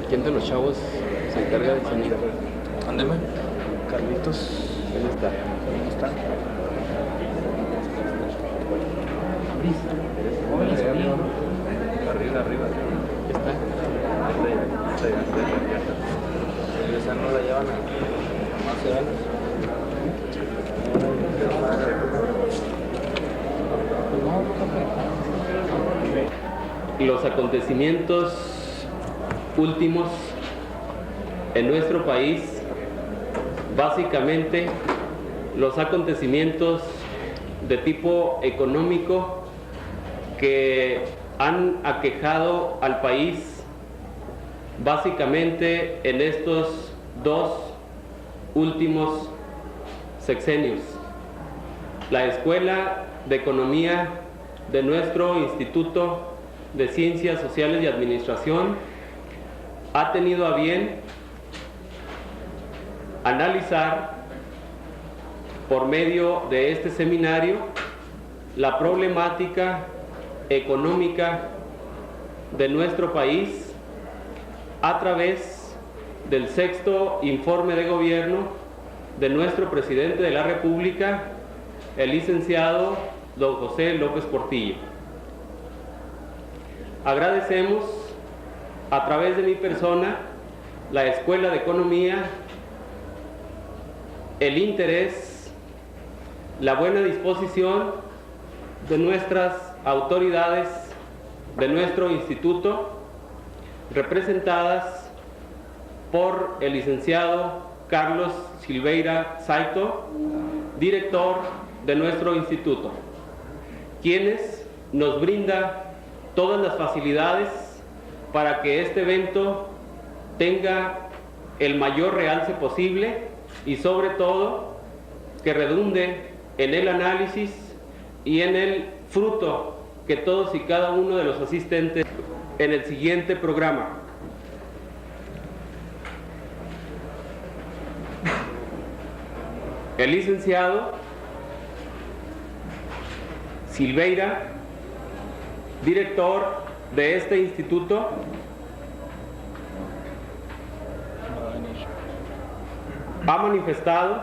¿Quién de los chavos se encarga del sonido? Ándeme. Carlitos. ¿Dónde está? ¿Cómo está? Arriba. ¿Qué está? Esa no la llevan a más años. Los acontecimientos últimos en nuestro país, básicamente los acontecimientos de tipo económico que han aquejado al país básicamente en estos 2 últimos sexenios. La Escuela de Economía de nuestro Instituto de Ciencias Sociales y Administración ha tenido a bien analizar por medio de este seminario la problemática económica de nuestro país a través del 6º informe de gobierno de nuestro presidente de la República, el licenciado don José López Portillo. Agradecemos a través de mi persona, la Escuela de Economía, el interés, la buena disposición de nuestras autoridades de nuestro instituto, representadas por el licenciado Carlos Silveira Saito, director de nuestro instituto, quienes nos brinda todas las facilidades para que este evento tenga el mayor realce posible y sobre todo que redunde en el análisis y en el fruto que todos y cada uno de los asistentes en el siguiente programa. El licenciado Silveira, director de este instituto, ha manifestado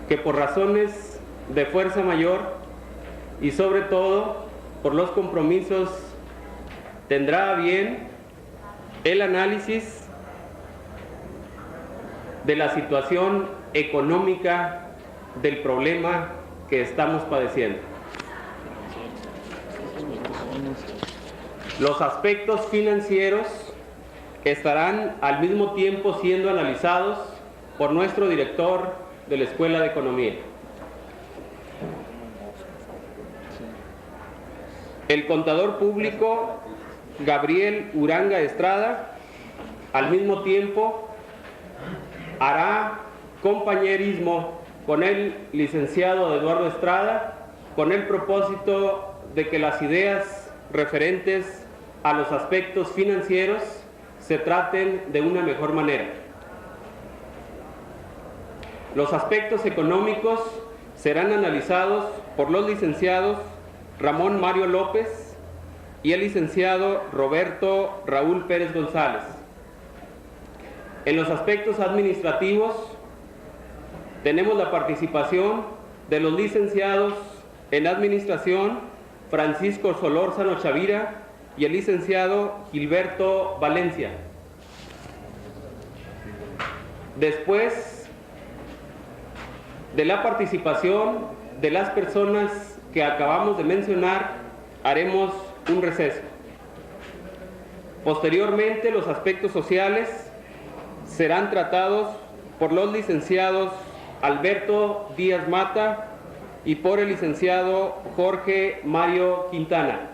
que por razones de fuerza mayor y sobre todo por los compromisos tendrá a bien el análisis de la situación económica del problema que estamos padeciendo. Los aspectos financieros estarán al mismo tiempo siendo analizados por nuestro director de la Escuela de Economía. El contador público Gabriel Uranga Estrada, al mismo tiempo, hará compañerismo con el licenciado Eduardo Estrada con el propósito de que las ideas referentes a los aspectos financieros se traten de una mejor manera. Los aspectos económicos serán analizados por los licenciados Ramón Mario López y el licenciado Roberto Raúl Pérez González. En los aspectos administrativos tenemos la participación de los licenciados en Administración Francisco Solórzano Chavira y el licenciado Gilberto Valencia. Después de la participación de las personas que acabamos de mencionar, haremos un receso. Posteriormente, los aspectos sociales serán tratados por los licenciados Alberto Díaz Mata y por el licenciado Jorge Mario Quintana.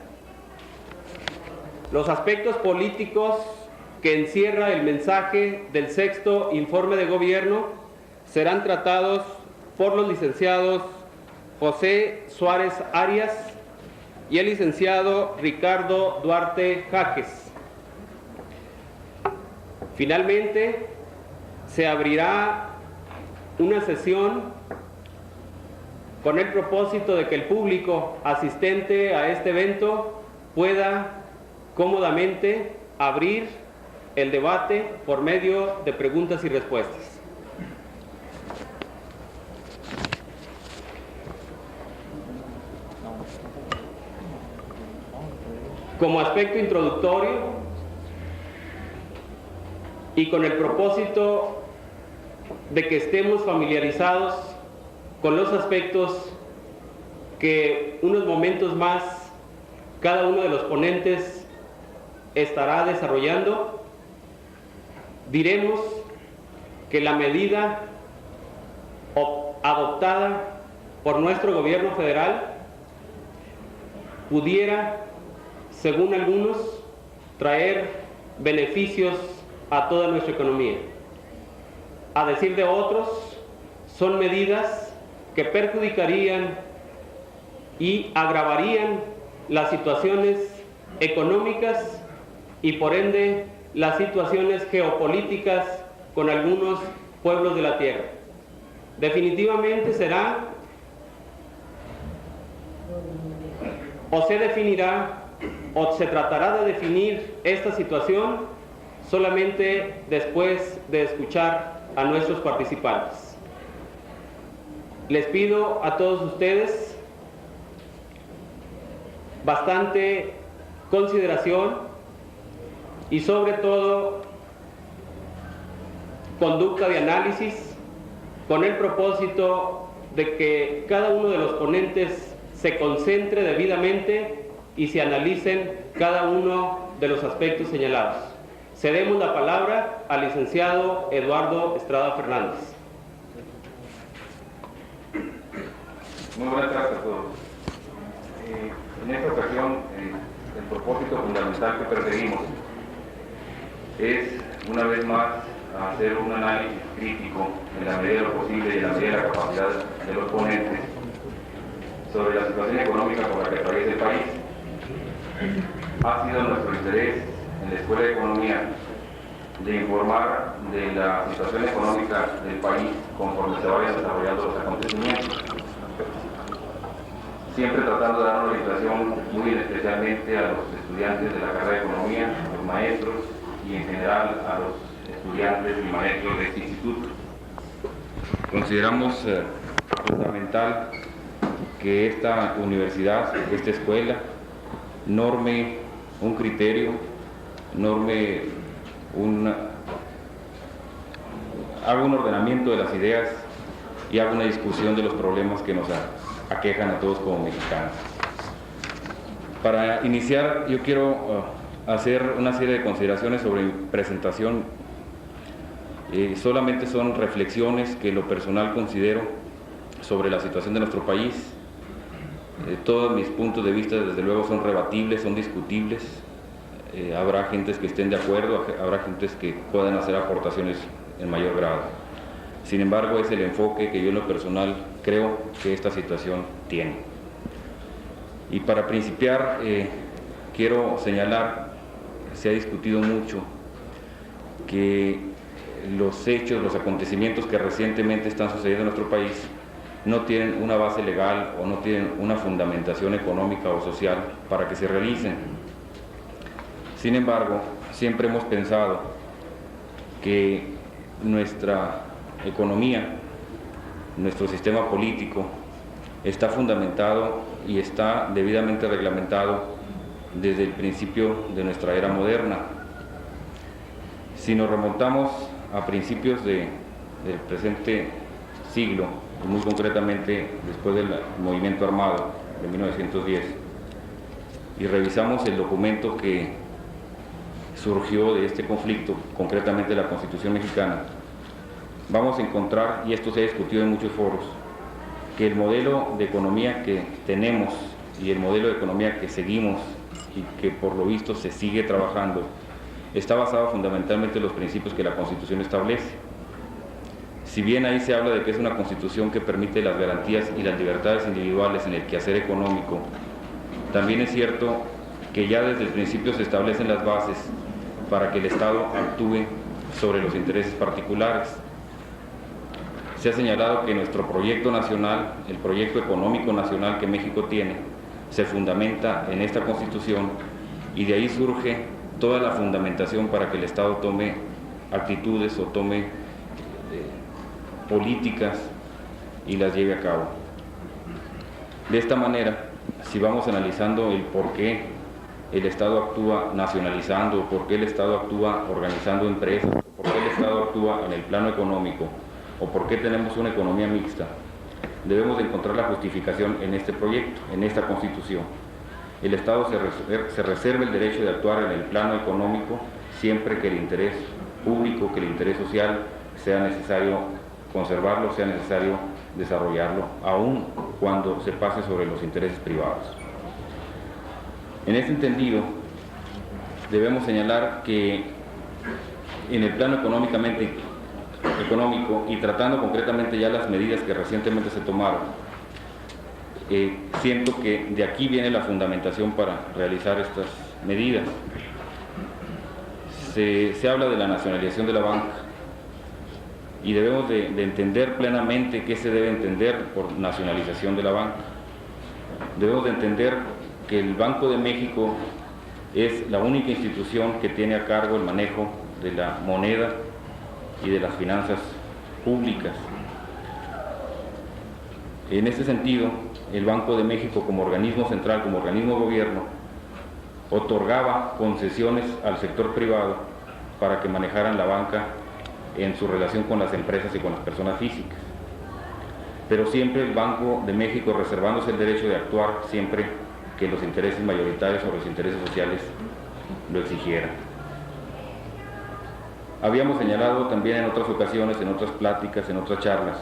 Los aspectos políticos que encierra el mensaje del 6º informe de gobierno serán tratados por los licenciados José Suárez Arias y el licenciado Ricardo Duarte Jaques. Finalmente, se abrirá una sesión con el propósito de que el público asistente a este evento pueda cómodamente abrir el debate por medio de preguntas y respuestas. Como aspecto introductorio y con el propósito de que estemos familiarizados con los aspectos que unos momentos más cada uno de los ponentes estará desarrollando, diremos que la medida adoptada por nuestro gobierno federal pudiera, según algunos, traer beneficios a toda nuestra economía. A decir de otros, son medidas que perjudicarían y agravarían las situaciones económicas y por ende las situaciones geopolíticas con algunos pueblos de la tierra. Definitivamente será o se definirá o se tratará de definir esta situación solamente después de escuchar a nuestros participantes. Les pido a todos ustedes bastante consideración y sobre todo conducta de análisis con el propósito de que cada uno de los ponentes se concentre debidamente y se analicen cada uno de los aspectos señalados. Cedemos la palabra al licenciado Eduardo Estrada Fernández. Muy buenas tardes a todos. En esta ocasión, el propósito fundamental que perseguimos es, una vez más, hacer un análisis crítico en la medida de lo posible y en la medida de la capacidad de los ponentes sobre la situación económica por la que atraviesa el país. Ha sido nuestro interés en la Escuela de Economía de informar de la situación económica del país conforme se vayan desarrollando los acontecimientos, siempre tratando de dar una orientación muy especialmente a los estudiantes de la carrera de Economía, a los maestros y en general a los estudiantes y maestros de este instituto. Consideramos fundamental que esta universidad, esta escuela, norme un criterio, haga un ordenamiento de las ideas y haga una discusión de los problemas que nos aquejan a todos como mexicanos. Para iniciar, yo quiero hacer una serie de consideraciones sobre mi presentación. Solamente son reflexiones que en lo personal considero sobre la situación de nuestro país. Todos mis puntos de vista, desde luego, son rebatibles, son discutibles. Habrá gentes que estén de acuerdo, habrá gentes que puedan hacer aportaciones en mayor grado. Sin embargo, es el enfoque que yo en lo personal creo que esta situación tiene. Y para principiar, quiero señalar, se ha discutido mucho, que los hechos, los acontecimientos que recientemente están sucediendo en nuestro país no tienen una base legal o no tienen una fundamentación económica o social para que se realicen. Sin embargo, siempre hemos pensado que nuestra economía, nuestro sistema político, está fundamentado y está debidamente reglamentado desde el principio de nuestra era moderna. Si nos remontamos a principios del presente siglo, y muy concretamente después del movimiento armado de 1910, y revisamos el documento que surgió de este conflicto, concretamente la Constitución mexicana, vamos a encontrar, y esto se ha discutido en muchos foros, que el modelo de economía que tenemos y el modelo de economía que seguimos y que por lo visto se sigue trabajando está basado fundamentalmente en los principios que la Constitución establece. Si bien ahí se habla de que es una Constitución que permite las garantías y las libertades individuales en el quehacer económico, también es cierto que ya desde el principio se establecen las bases para que el Estado actúe sobre los intereses particulares. Se ha señalado que nuestro proyecto nacional, el proyecto económico nacional que México tiene, se fundamenta en esta Constitución y de ahí surge toda la fundamentación para que el Estado tome actitudes o tome políticas y las lleve a cabo. De esta manera, si vamos analizando el por qué el Estado actúa nacionalizando, por qué el Estado actúa organizando empresas, por qué el Estado actúa en el plano económico, o por qué tenemos una economía mixta, debemos de encontrar la justificación en este proyecto, en esta Constitución. El Estado se reserva el derecho de actuar en el plano económico siempre que el interés público, que el interés social sea necesario conservarlo, sea necesario desarrollarlo, aun cuando se pase sobre los intereses privados. En este entendido, debemos señalar que en el plano económico y tratando concretamente ya las medidas que recientemente se tomaron, siento que de aquí viene la fundamentación para realizar estas medidas. Se habla de la nacionalización de la banca y debemos de entender plenamente qué se debe entender por nacionalización de la banca. Debemos de entender que el Banco de México es la única institución que tiene a cargo el manejo de la moneda y de las finanzas públicas. En este sentido, el Banco de México como organismo central, como organismo de gobierno, otorgaba concesiones al sector privado para que manejaran la banca en su relación con las empresas y con las personas físicas. Pero siempre el Banco de México reservándose el derecho de actuar siempre que los intereses mayoritarios o los intereses sociales lo exigieran. Habíamos señalado también en otras ocasiones, en otras pláticas, en otras charlas,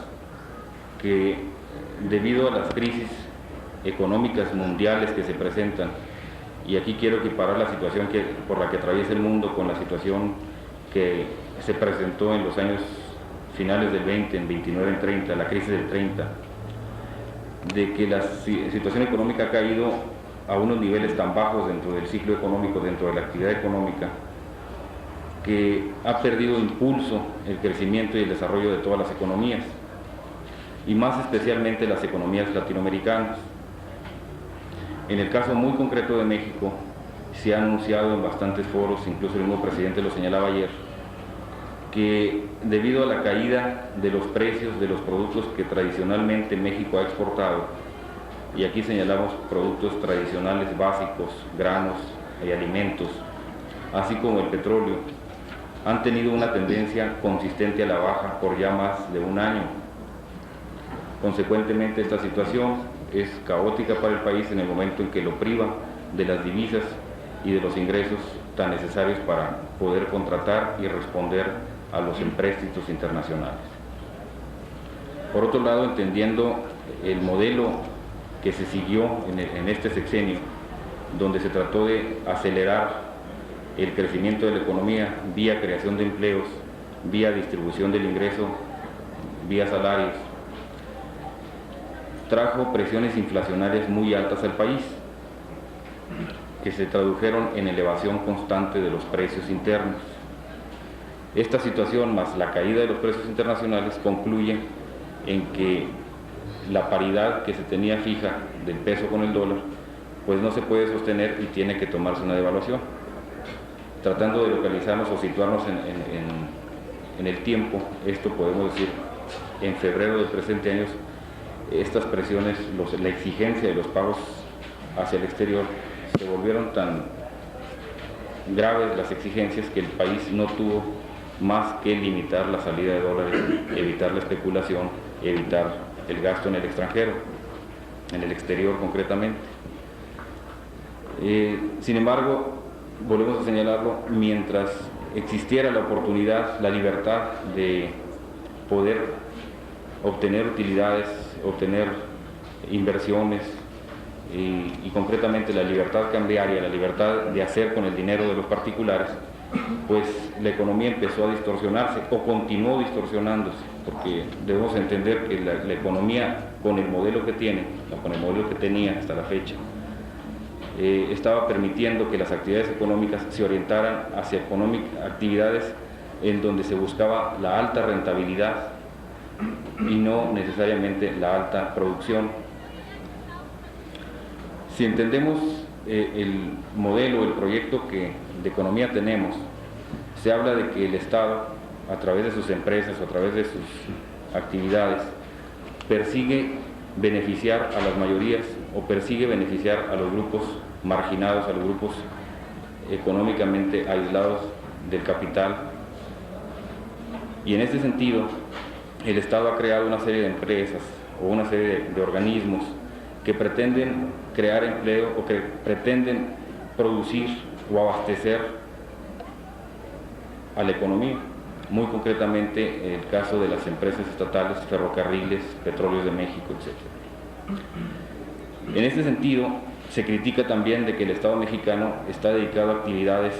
que debido a las crisis económicas mundiales que se presentan, y aquí quiero equiparar la situación por la que atraviesa el mundo con la situación que se presentó en los años finales del 20, en 29, en 30, la crisis del 30, de que la situación económica ha caído a unos niveles tan bajos dentro del ciclo económico, dentro de la actividad económica, que ha perdido impulso el crecimiento y el desarrollo de todas las economías, y más especialmente las economías latinoamericanas. En el caso muy concreto de México, se ha anunciado en bastantes foros, incluso el mismo presidente lo señalaba ayer, que debido a la caída de los precios de los productos que tradicionalmente México ha exportado, y aquí señalamos productos tradicionales básicos, granos y alimentos, así como el petróleo, han tenido una tendencia consistente a la baja por ya más de un año. Consecuentemente, esta situación es caótica para el país en el momento en que lo priva de las divisas y de los ingresos tan necesarios para poder contratar y responder a los empréstitos internacionales. Por otro lado, entendiendo el modelo que se siguió en este sexenio, donde se trató de acelerar el crecimiento de la economía vía creación de empleos, vía distribución del ingreso, vía salarios, trajo presiones inflacionarias muy altas al país, que se tradujeron en elevación constante de los precios internos. Esta situación, más la caída de los precios internacionales, concluye en que la paridad que se tenía fija del peso con el dólar, pues no se puede sostener y tiene que tomarse una devaluación. Tratando de localizarnos o situarnos en el tiempo, esto podemos decir, en febrero del presente año, estas presiones, la exigencia de los pagos hacia el exterior, se volvieron tan graves las exigencias que el país no tuvo más que limitar la salida de dólares, evitar la especulación, evitar el gasto en el extranjero, en el exterior concretamente. Sin embargo, volvemos a señalarlo, mientras existiera la oportunidad, la libertad de poder obtener utilidades, obtener inversiones y concretamente la libertad cambiaria, la libertad de hacer con el dinero de los particulares, pues la economía empezó a distorsionarse o continuó distorsionándose, porque debemos entender que la economía con el modelo que tiene, o con el modelo que tenía hasta la fecha, estaba permitiendo que las actividades económicas se orientaran hacia actividades en donde se buscaba la alta rentabilidad y no necesariamente la alta producción. Si entendemos el modelo, el proyecto de economía tenemos, se habla de que el Estado, a través de sus empresas o a través de sus actividades, persigue beneficiar a las mayorías o persigue beneficiar a los grupos marginados, a los grupos económicamente aislados del capital. Y en este sentido, el Estado ha creado una serie de empresas o una serie de organismos que pretenden crear empleo o que pretenden producir o abastecer a la economía. Muy concretamente, el caso de las empresas estatales, ferrocarriles, petróleos de México, etc. En este sentido, se critica también de que el Estado mexicano está dedicado a actividades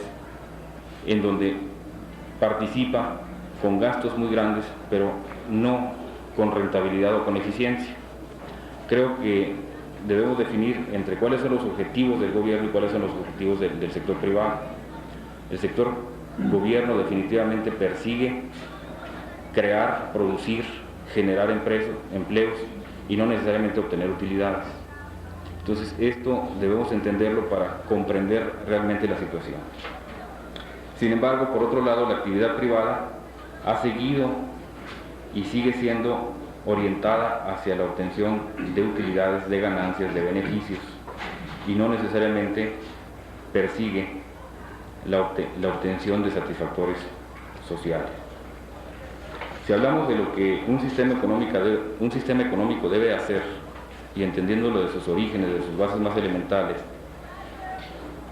en donde participa con gastos muy grandes, pero no con rentabilidad o con eficiencia. Creo que debemos definir entre cuáles son los objetivos del gobierno y cuáles son los objetivos del sector privado. El sector gobierno definitivamente persigue crear, producir, generar empleos y no necesariamente obtener utilidades. Entonces, esto debemos entenderlo para comprender realmente la situación. Sin embargo, por otro lado, la actividad privada ha seguido y sigue siendo orientada hacia la obtención de utilidades, de ganancias, de beneficios, y no necesariamente persigue la obtención de satisfactores sociales. Si hablamos de lo que un sistema económico debe hacer, y entendiéndolo de sus orígenes, de sus bases más elementales,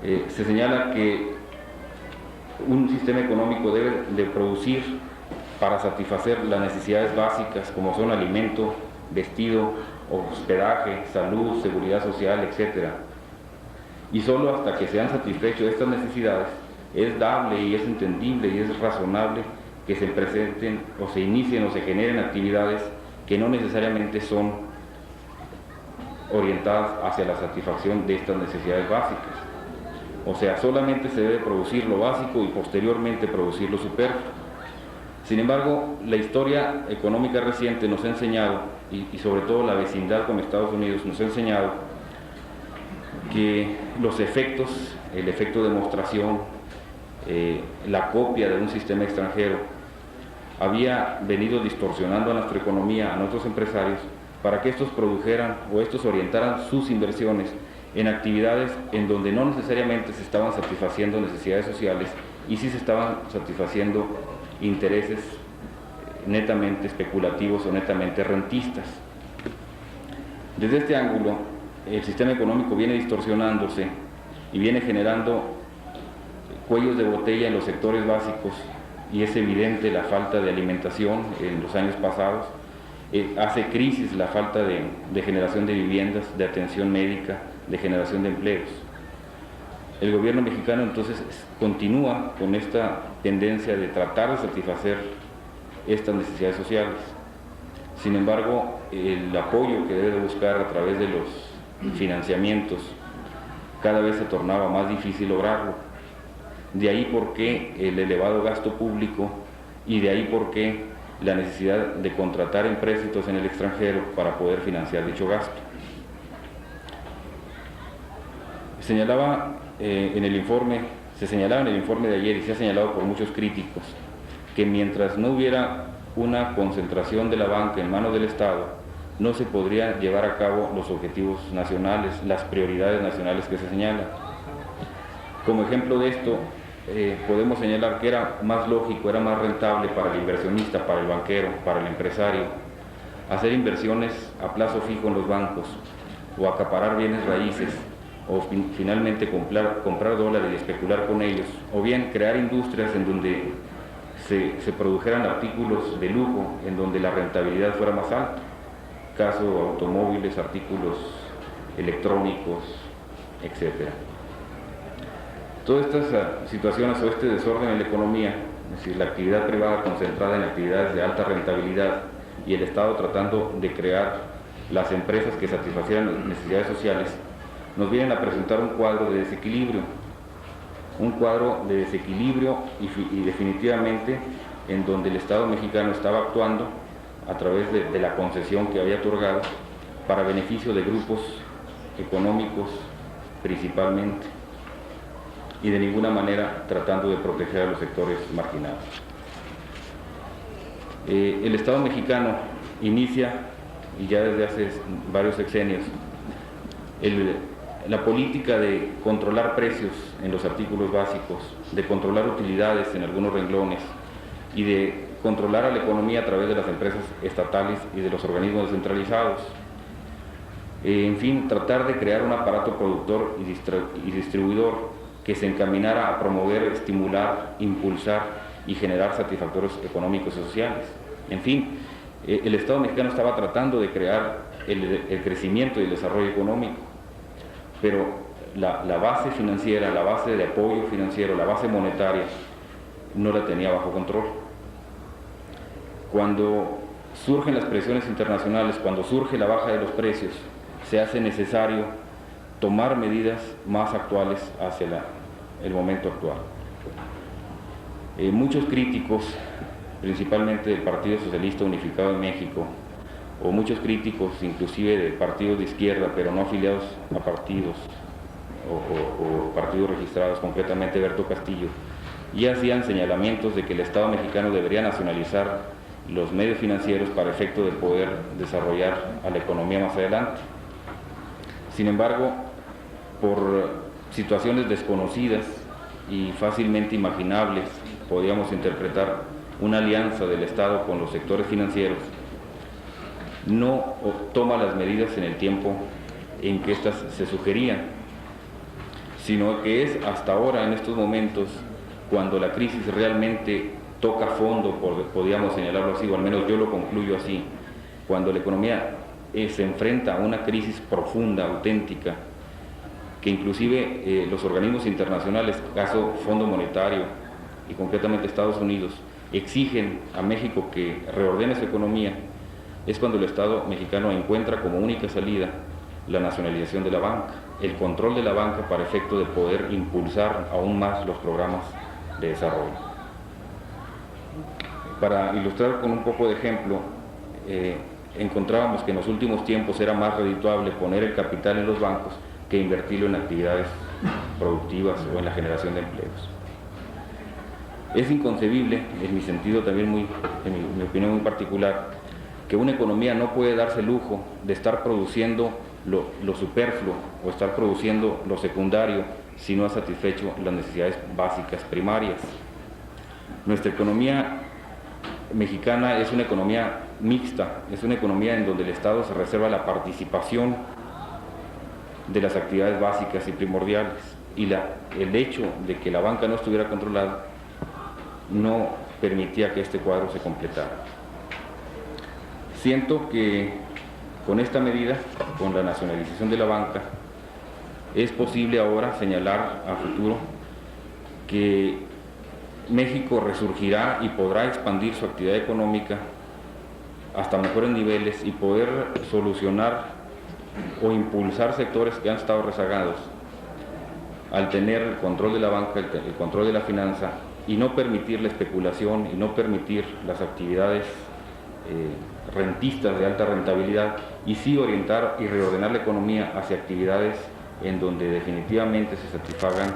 se señala que un sistema económico debe de producir para satisfacer las necesidades básicas como son alimento, vestido, hospedaje, salud, seguridad social, etc. Y solo hasta que se han satisfecho estas necesidades es dable y es entendible y es razonable que se presenten o se inicien o se generen actividades que no necesariamente son orientadas hacia la satisfacción de estas necesidades básicas. O sea, solamente se debe producir lo básico y posteriormente producir lo superfluo. Sin embargo, la historia económica reciente nos ha enseñado, y sobre todo la vecindad con Estados Unidos nos ha enseñado, que los efectos, el efecto de demostración, la copia de un sistema extranjero, había venido distorsionando a nuestra economía, a nuestros empresarios, para que estos produjeran o estos orientaran sus inversiones en actividades en donde no necesariamente se estaban satisfaciendo necesidades sociales y sí se estaban satisfaciendo intereses netamente especulativos o netamente rentistas. Desde este ángulo, el sistema económico viene distorsionándose y viene generando cuellos de botella en los sectores básicos, y es evidente la falta de alimentación en los años pasados. Hace crisis la falta de generación de viviendas, de atención médica, de generación de empleos. El gobierno mexicano entonces continúa con esta tendencia de tratar de satisfacer estas necesidades sociales. Sin embargo, el apoyo que debe buscar a través de los financiamientos cada vez se tornaba más difícil lograrlo. De ahí por qué el elevado gasto público y de ahí por qué la necesidad de contratar empréstitos en el extranjero para poder financiar dicho gasto. Se señalaba en el informe de ayer y se ha señalado por muchos críticos que mientras no hubiera una concentración de la banca en manos del Estado, no se podría llevar a cabo los objetivos nacionales, las prioridades nacionales que se señalan. Como ejemplo de esto, podemos señalar que era más lógico, era más rentable para el inversionista, para el banquero, para el empresario, hacer inversiones a plazo fijo en los bancos o acaparar bienes raíces o finalmente comprar dólares y especular con ellos, o bien crear industrias en donde se produjeran artículos de lujo, en donde la rentabilidad fuera más alta, caso automóviles, artículos electrónicos, etc. Todas estas situaciones o este desorden en la economía, es decir, la actividad privada concentrada en actividades de alta rentabilidad y el Estado tratando de crear las empresas que satisfacieran las necesidades sociales, nos vienen a presentar un cuadro de desequilibrio y definitivamente en donde el Estado mexicano estaba actuando a través de la concesión que había otorgado para beneficio de grupos económicos principalmente, y de ninguna manera tratando de proteger a los sectores marginados. El Estado mexicano inicia, y ya desde hace varios sexenios, la política de controlar precios en los artículos básicos, de controlar utilidades en algunos renglones y de controlar a la economía a través de las empresas estatales y de los organismos descentralizados. En fin, tratar de crear un aparato productor y distribuidor que se encaminara a promover, estimular, impulsar y generar satisfactores económicos y sociales. En fin, el Estado mexicano estaba tratando de crear el crecimiento y el desarrollo económico, pero la base financiera, la base de apoyo financiero, la base monetaria, no la tenía bajo control. Cuando surgen las presiones internacionales, cuando surge la baja de los precios, se hace necesario tomar medidas más actuales hacia el momento actual. Muchos críticos, principalmente del Partido Socialista Unificado de México, o muchos críticos inclusive de partidos de izquierda, pero no afiliados a partidos o partidos registrados, concretamente Berto Castillo, ya hacían señalamientos de que el Estado mexicano debería nacionalizar los medios financieros para efecto de poder desarrollar a la economía más adelante. Sin embargo, por situaciones desconocidas y fácilmente imaginables, podíamos interpretar una alianza del Estado con los sectores financieros, no toma las medidas en el tiempo en que éstas se sugerían, sino que es hasta ahora, en estos momentos, cuando la crisis realmente toca fondo, podríamos señalarlo así, o al menos yo lo concluyo así, cuando la economía se enfrenta a una crisis profunda, auténtica, que inclusive los organismos internacionales, caso Fondo Monetario y concretamente Estados Unidos, exigen a México que reordene su economía, es cuando el Estado mexicano encuentra como única salida la nacionalización de la banca, el control de la banca para efecto de poder impulsar aún más los programas de desarrollo. Para ilustrar con un poco de ejemplo, encontrábamos que en los últimos tiempos era más redituable poner el capital en los bancos que invertirlo en actividades productivas o en la generación de empleos. Es inconcebible, en mi sentido también en mi opinión muy particular, que una economía no puede darse el lujo de estar produciendo lo superfluo o estar produciendo lo secundario si no ha satisfecho las necesidades básicas primarias. Nuestra economía mexicana es una economía mixta, es una economía en donde el Estado se reserva la participación de las actividades básicas y primordiales, y el hecho de que la banca no estuviera controlada no permitía que este cuadro se completara. Siento que con esta medida, con la nacionalización de la banca, es posible ahora señalar a futuro que México resurgirá y podrá expandir su actividad económica hasta mejores niveles y poder solucionar o impulsar sectores que han estado rezagados al tener el control de la banca, el control de la finanza, y no permitir la especulación y no permitir las actividades rentistas de alta rentabilidad, y sí orientar y reordenar la economía hacia actividades en donde definitivamente se satisfagan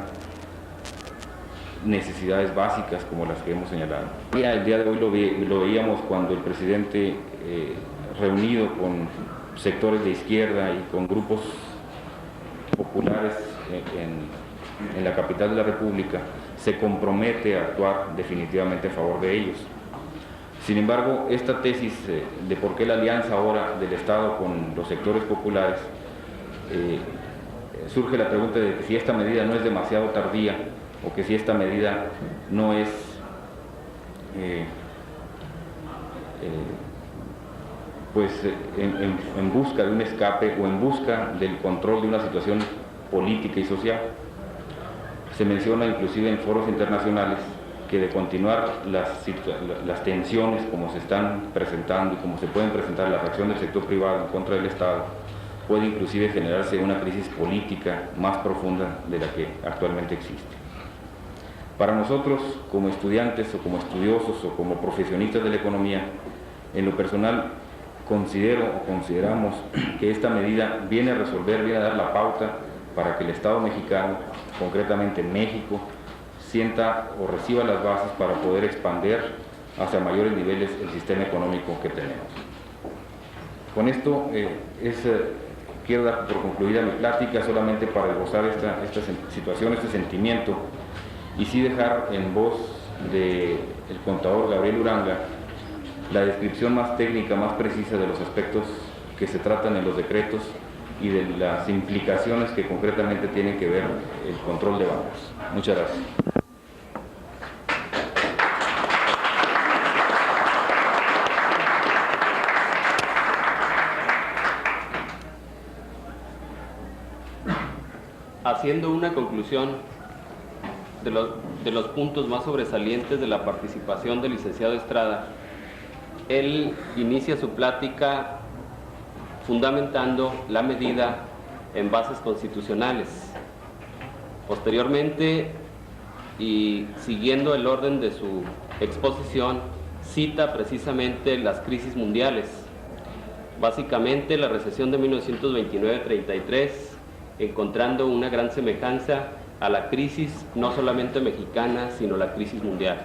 necesidades básicas como las que hemos señalado. El día de hoy lo veíamos cuando el presidente, reunido con sectores de izquierda y con grupos populares en la capital de la República, se compromete a actuar definitivamente a favor de ellos. Sin embargo, esta tesis de por qué la alianza ahora del Estado con los sectores populares, surge la pregunta de que si esta medida no es demasiado tardía o que si esta medida no es en busca de un escape o en busca del control de una situación política y social. Se menciona inclusive en foros internacionales que de continuar las tensiones como se están presentando y como se pueden presentar la reacción del sector privado en contra del Estado, puede inclusive generarse una crisis política más profunda de la que actualmente existe. Para nosotros, como estudiantes o como estudiosos o como profesionistas de la economía, en lo personal consideramos que esta medida viene a resolver, viene a dar la pauta para que el Estado mexicano, concretamente México, sienta o reciba las bases para poder expandir hacia mayores niveles el sistema económico que tenemos. Con esto quiero dar por concluida mi plática, solamente para esbozar esta situación, este sentimiento, y sí dejar en voz del contador Gabriel Uranga la descripción más técnica, más precisa de los aspectos que se tratan en los decretos y de las implicaciones que concretamente tienen que ver el control de bancos. Muchas gracias. Haciendo una conclusión de los puntos más sobresalientes de la participación del licenciado Estrada, él inicia su plática fundamentando la medida en bases constitucionales. Posteriormente, y siguiendo el orden de su exposición, cita precisamente las crisis mundiales, básicamente la recesión de 1929-33, encontrando una gran semejanza a la crisis no solamente mexicana, sino la crisis mundial.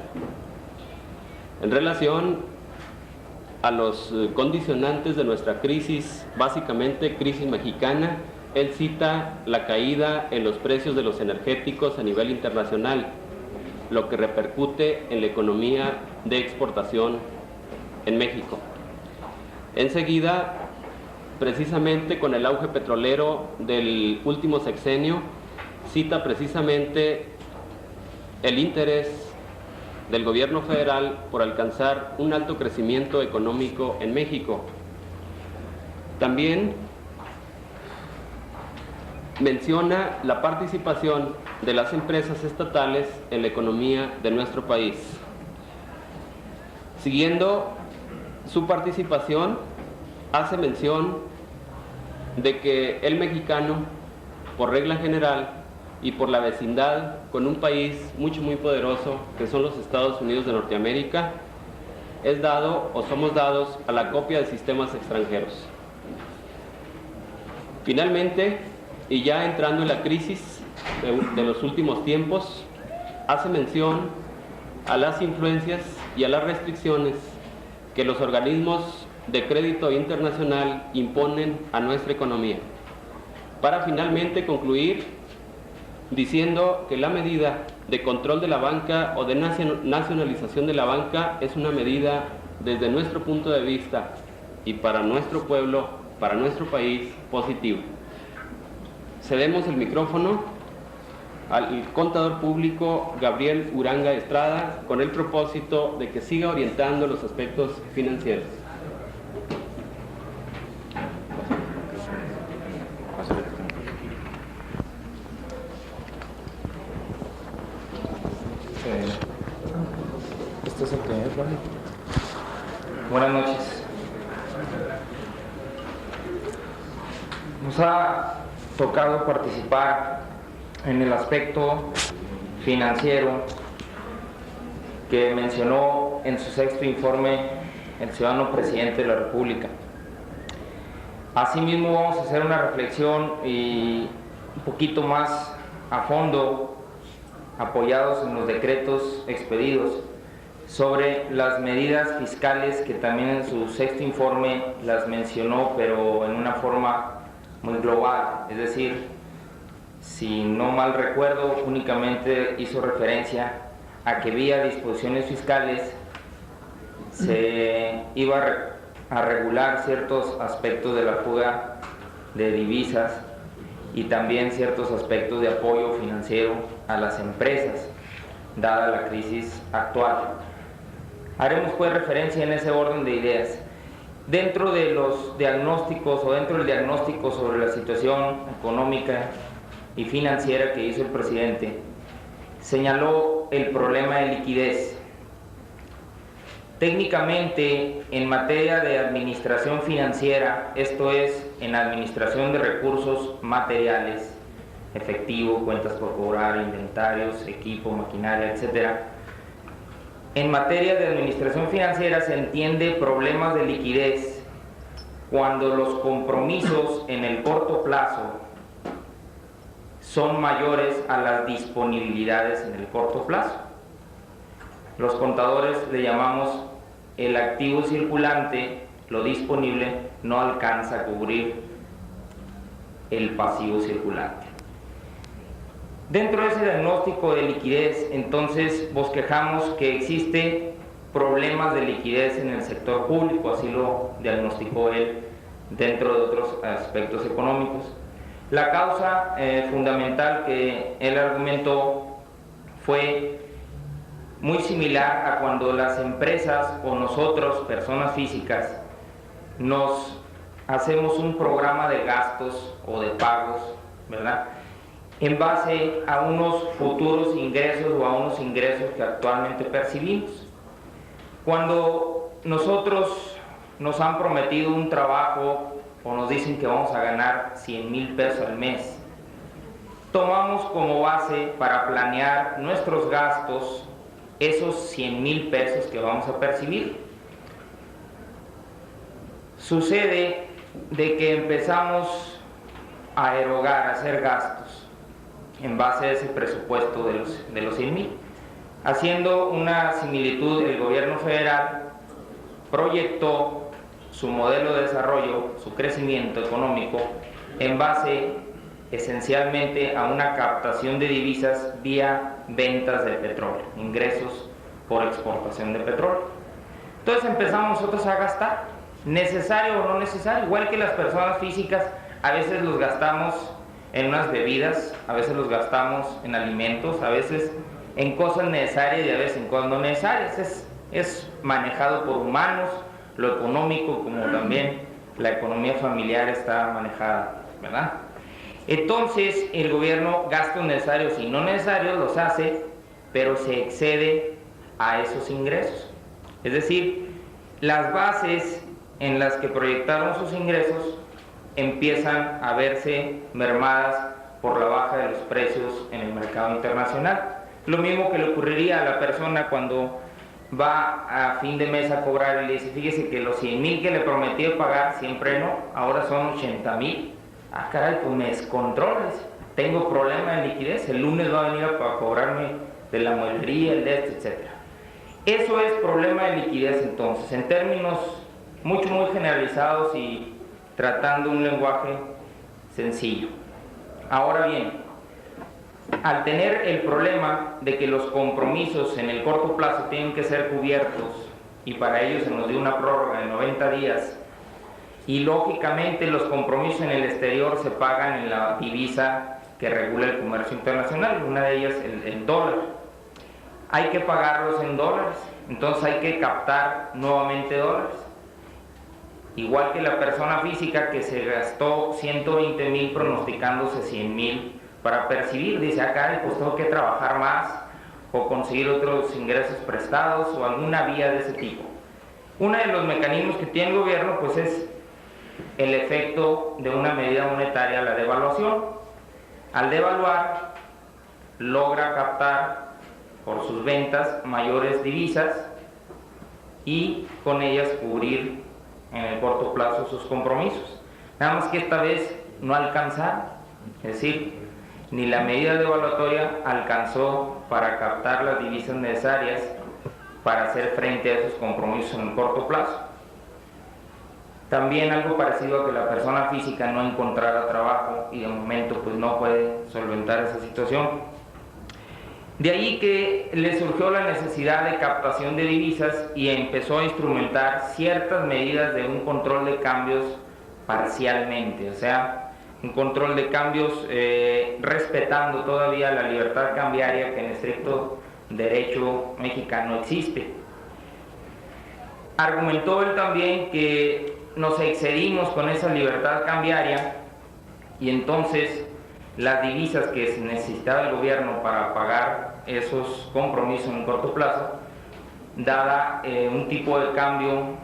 En relación a los condicionantes de nuestra crisis, básicamente crisis mexicana, él cita la caída en los precios de los energéticos a nivel internacional, lo que repercute en la economía de exportación en México. Enseguida, precisamente con el auge petrolero del último sexenio, cita precisamente el interés del gobierno federal por alcanzar un alto crecimiento económico en México. También menciona la participación de las empresas estatales en la economía de nuestro país. Siguiendo su participación, hace mención de que el mexicano, por regla general y por la vecindad con un país muy poderoso, que son los Estados Unidos de Norteamérica, es dado o somos dados a la copia de sistemas extranjeros. Finalmente, y ya entrando en la crisis de los últimos tiempos, hace mención a las influencias y a las restricciones que los organismos de crédito internacional imponen a nuestra economía, para finalmente concluir diciendo que la medida de control de la banca o de nacionalización de la banca es una medida, desde nuestro punto de vista y para nuestro pueblo, para nuestro país, positivo. Cedemos el micrófono al contador público Gabriel Uranga Estrada con el propósito de que siga orientando los aspectos financieros. ¿Este es el que es, ¿vale? Buenas noches. Nos ha tocado participar en el aspecto financiero que mencionó en su sexto informe el ciudadano presidente de la República. Asimismo, vamos a hacer una reflexión y un poquito más a fondo, apoyados en los decretos expedidos, sobre las medidas fiscales que también en su sexto informe las mencionó, pero en una forma muy global. Es decir, si no mal recuerdo, únicamente hizo referencia a que vía disposiciones fiscales se iba a regular ciertos aspectos de la fuga de divisas y también ciertos aspectos de apoyo financiero a las empresas, dada la crisis actual. Haremos pues referencia en ese orden de ideas. Dentro de los diagnósticos o dentro del diagnóstico sobre la situación económica y financiera que hizo el presidente, señaló el problema de liquidez. Técnicamente, en materia de administración financiera, esto es, en administración de recursos materiales, efectivo, cuentas por cobrar, inventarios, equipo, maquinaria, etc. En materia de administración financiera se entiende problemas de liquidez cuando los compromisos en el corto plazo son mayores a las disponibilidades en el corto plazo. Los contadores le llamamos el activo circulante, lo disponible no alcanza a cubrir el pasivo circulante. Dentro de ese diagnóstico de liquidez, entonces bosquejamos que existe problemas de liquidez en el sector público, así lo diagnosticó él dentro de otros aspectos económicos. La causa fundamental que él argumentó fue muy similar a cuando las empresas o nosotros, personas físicas, nos hacemos un programa de gastos o de pagos, ¿verdad?, en base a unos futuros ingresos o a unos ingresos que actualmente percibimos. Cuando nosotros nos han prometido un trabajo o nos dicen que vamos a ganar 100,000 pesos al mes, tomamos como base para planear nuestros gastos esos 100,000 pesos que vamos a percibir. Sucede de que empezamos a erogar, a hacer gastos en base a ese presupuesto de los 100,000. Haciendo una similitud, el gobierno federal proyectó su modelo de desarrollo, su crecimiento económico, en base esencialmente a una captación de divisas vía ventas de petróleo, ingresos por exportación de petróleo. Entonces empezamos nosotros a gastar, necesario o no necesario, igual que las personas físicas, a veces los gastamos en unas bebidas, a veces los gastamos en alimentos, a veces en cosas necesarias y a veces en cosas no necesarias. Es manejado por humanos, lo económico como también la economía familiar está manejada, ¿verdad? Entonces el gobierno gastos necesarios y no necesarios los hace, pero se excede a esos ingresos. Es decir, las bases en las que proyectaron sus ingresos empiezan a verse mermadas por la baja de los precios en el mercado internacional. Lo mismo que le ocurriría a la persona cuando va a fin de mes a cobrar y le dice, fíjese que los 100,000 que le prometí pagar siempre no, ahora son 80,000. Ah, caray, pues me descontroles, tengo problema de liquidez, el lunes va a venir a cobrarme de la mueblería, el de esto, etc. Eso es problema de liquidez entonces, en términos muy generalizados y tratando un lenguaje sencillo. Ahora bien, al tener el problema de que los compromisos en el corto plazo tienen que ser cubiertos y para ello se nos dio una prórroga de 90 días y lógicamente los compromisos en el exterior se pagan en la divisa que regula el comercio internacional, una de ellas el dólar. Hay que pagarlos en dólares, entonces hay que captar nuevamente dólares. Igual que la persona física que se gastó 120,000 pronosticándose 100,000 para percibir, dice acá, pues tengo que trabajar más o conseguir otros ingresos prestados o alguna vía de ese tipo. Uno de los mecanismos que tiene el gobierno pues es el efecto de una medida monetaria, la devaluación. Al devaluar logra captar por sus ventas mayores divisas y con ellas cubrir en el corto plazo sus compromisos. Nada más que esta vez no alcanzaron, es decir, ni la medida devaluatoria alcanzó para captar las divisas necesarias para hacer frente a esos compromisos en el corto plazo. También algo parecido a que la persona física no encontrara trabajo y de momento pues no puede solventar esa situación. De ahí que le surgió la necesidad de captación de divisas y empezó a instrumentar ciertas medidas de un control de cambios parcialmente, o sea, un control de cambios respetando todavía la libertad cambiaria que en estricto derecho mexicano existe. Argumentó él también que nos excedimos con esa libertad cambiaria y entonces las divisas que necesitaba el gobierno para pagar esos compromisos en corto plazo, dada un tipo de cambio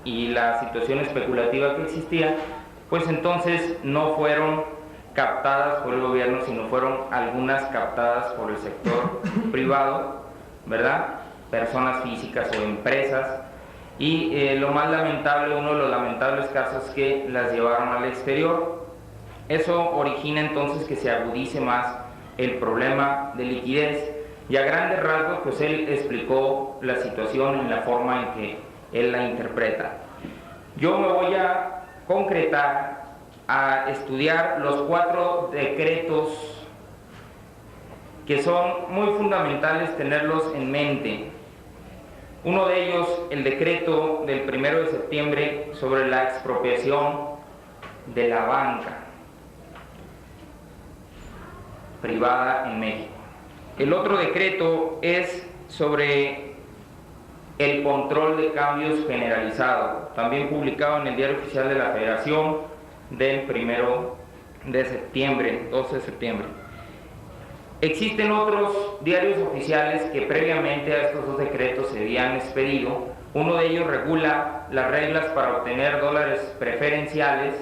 y la situación especulativa que existía, pues entonces no fueron captadas por el gobierno, sino fueron algunas captadas por el sector privado, ¿verdad? Personas físicas o empresas, y lo más lamentable, uno de los lamentables casos es que las llevaron al exterior. Eso origina entonces que se agudice más el problema de liquidez, y a grandes rasgos pues él explicó la situación en la forma en que él la interpreta. Yo me voy a concretar a estudiar los 4 decretos que son muy fundamentales tenerlos en mente. Uno de ellos, el decreto del 1 de septiembre sobre la expropiación de la banca privada en México. El otro decreto es sobre el control de cambios generalizado, también publicado en el Diario Oficial de la Federación del 1 de septiembre, 12 de septiembre. Existen otros diarios oficiales que previamente a estos 2 decretos se habían expedido. Uno de ellos regula las reglas para obtener dólares preferenciales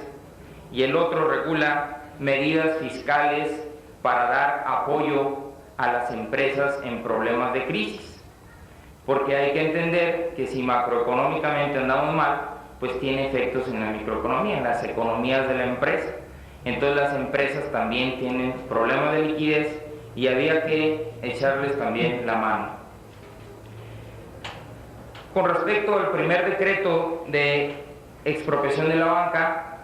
y el otro regula medidas fiscales para dar apoyo a las empresas en problemas de crisis. Porque hay que entender que si macroeconómicamente andamos mal, pues tiene efectos en la microeconomía, en las economías de la empresa. Entonces las empresas también tienen problemas de liquidez y había que echarles también la mano. Con respecto al primer decreto de expropiación de la banca,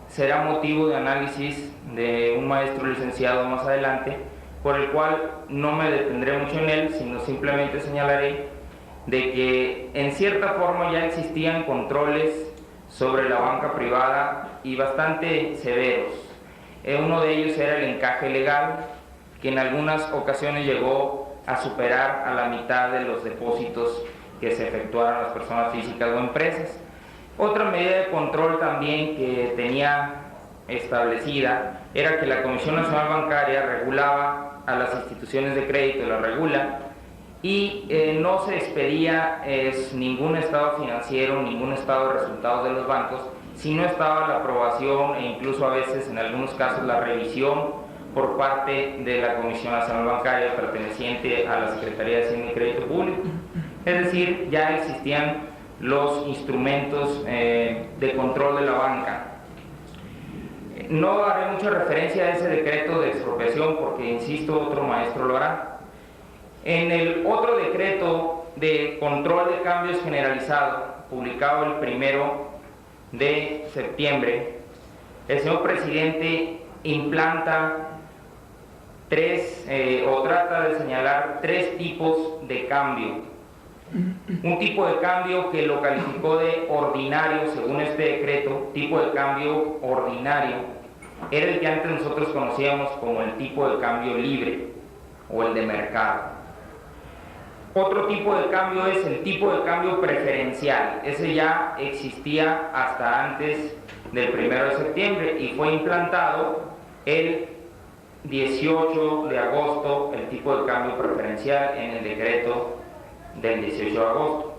será motivo de análisis de un maestro licenciado más adelante, por el cual no me detendré mucho en él, sino simplemente señalaré de que en cierta forma ya existían controles sobre la banca privada y bastante severos. Uno de ellos era el encaje legal, que en algunas ocasiones llegó a superar a la mitad de los depósitos que se efectuaron las personas físicas o empresas. Otra medida de control también que tenía establecida era que la Comisión Nacional Bancaria regulaba a las instituciones de crédito, la regula, y no se expedía ningún estado financiero, ningún estado de resultados de los bancos, si no estaba la aprobación e incluso a veces en algunos casos la revisión por parte de la Comisión Nacional Bancaria perteneciente a la Secretaría de Hacienda y Crédito Público. Es decir, ya existían los instrumentos de control de la banca. No haré mucha referencia a ese decreto de expropiación porque, insisto, otro maestro lo hará. En el otro decreto de control de cambios generalizado, publicado el 1 de septiembre, el señor presidente implanta trata de señalar 3 tipos de cambio. Un tipo de cambio que lo calificó de ordinario, según este decreto, tipo de cambio ordinario, era el que antes nosotros conocíamos como el tipo de cambio libre o el de mercado. Otro tipo de cambio es el tipo de cambio preferencial. Ese ya existía hasta antes del 1 de septiembre y fue implantado el 18 de agosto, el tipo de cambio preferencial en el decreto del 18 de agosto.